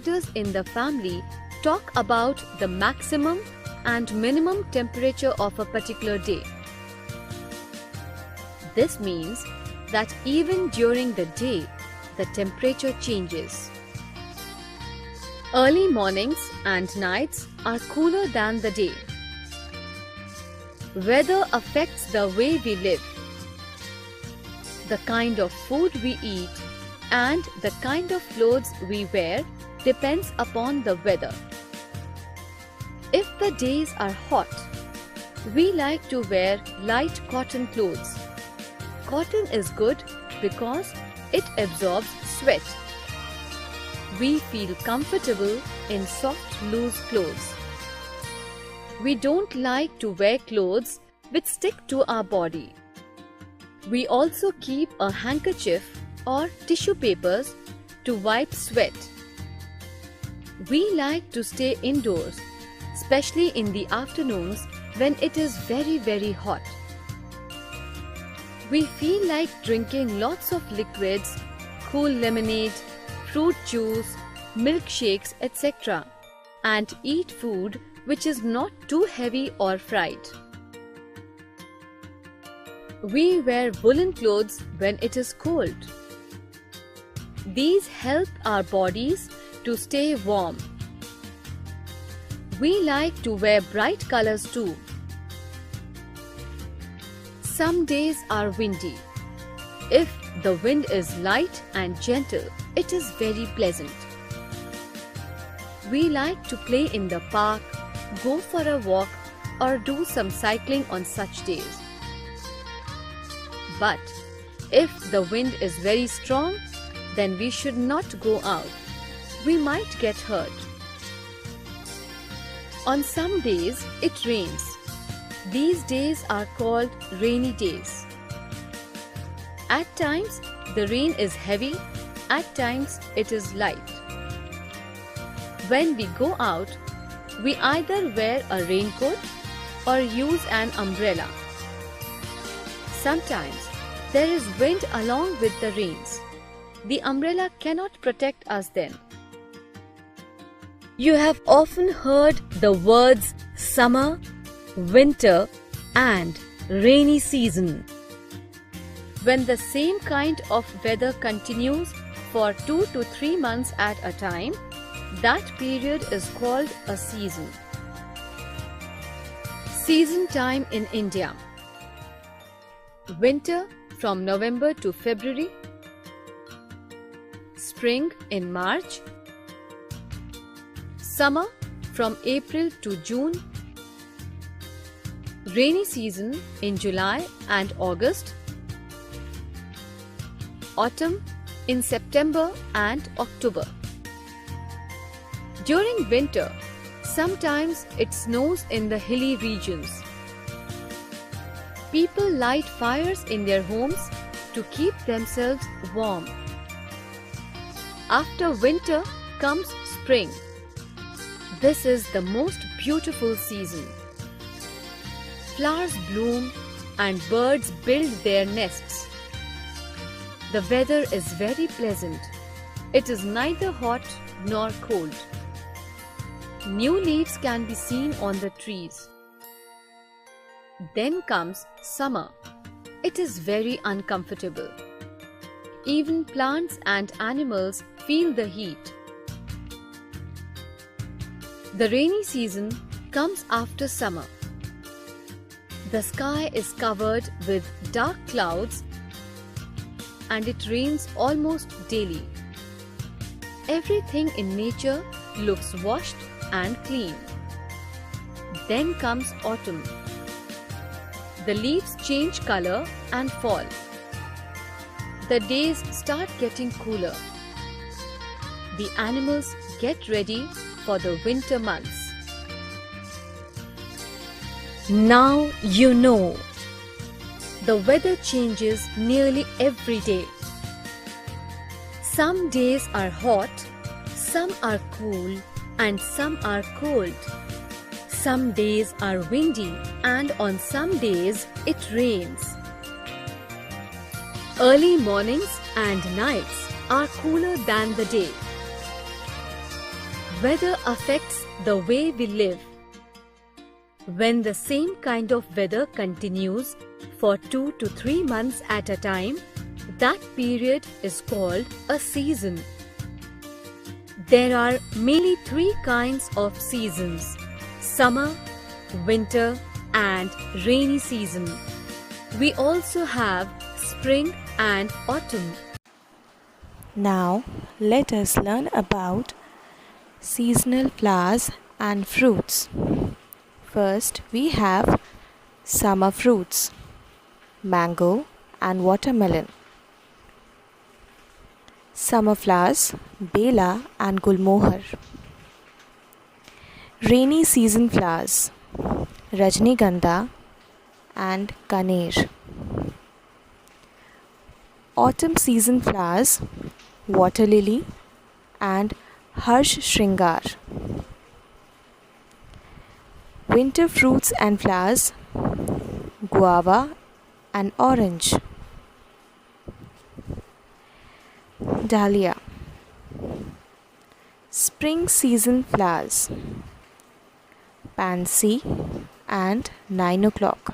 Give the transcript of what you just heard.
doctors in the family talk about the maximum and minimum temperature of a particular day. This means that even during the day, the temperature changes. Early mornings and nights are cooler than the day. Weather affects the way we live. The kind of food we eat and the kind of clothes we wear depends upon the weather. If the days are hot, we like to wear light cotton clothes. Cotton is good because it absorbs sweat. We feel comfortable in soft, loose clothes. We don't like to wear clothes which stick to our body. We also keep a handkerchief or tissue papers to wipe sweat. We like to stay indoors, especially in the afternoons when it is very, very hot. We feel like drinking lots of liquids, cool lemonade, fruit juice, milkshakes, etc. and eat food which is not too heavy or fried. We wear woolen clothes when it is cold. These help our bodies to stay warm. We like to wear bright colors too. Some days are windy. If the wind is light and gentle, it is very pleasant. We like to play in the park, go for a walk, or do some cycling on such days. But if the wind is very strong, then we should not go out. We might get hurt. On some days, it rains. These days are called rainy days. At times, the rain is heavy, at times it is light. When we go out, we either wear a raincoat or use an umbrella. Sometimes, there is wind along with the rains. The umbrella cannot protect us then. You have often heard the words summer, winter and rainy season. When the same kind of weather continues for 2 to 3 months at a time, that period is called a season. Season time in India. Winter from November to February. Spring in March. Summer from April to June. Rainy season in July and August. Autumn in September and October. During winter, sometimes it snows in the hilly regions. People light fires in their homes to keep themselves warm. After winter comes spring. This is the most beautiful season. Flowers bloom and birds build their nests. The weather is very pleasant. It is neither hot nor cold. New leaves can be seen on the trees. Then comes summer. It is very uncomfortable. Even plants and animals feel the heat. The rainy season comes after summer. The sky is covered with dark clouds and it rains almost daily. Everything in nature looks washed and clean. Then comes autumn. The leaves change color and fall. The days start getting cooler. The animals get ready for the winter months. Now you know. The weather changes nearly every day. Some days are hot, some are cool, and some are cold. Some days are windy, and on some days it rains. Early mornings and nights are cooler than the day. Weather affects the way we live. When the same kind of weather continues for 2 to 3 months at a time, that period is called a season. There are mainly 3 kinds of seasons: summer, winter, and rainy season. We also have spring and autumn. Now, let us learn about seasonal flowers and fruits. First, we have summer fruits: mango and watermelon. Summer flowers: bela and gulmohar. Rainy season flowers: rajnigandha and kaner. Autumn season flowers: water lily and harsh shringar. Winter fruits and flowers: guava and orange. Dahlia. Spring season flowers: pansy and 9 o'clock.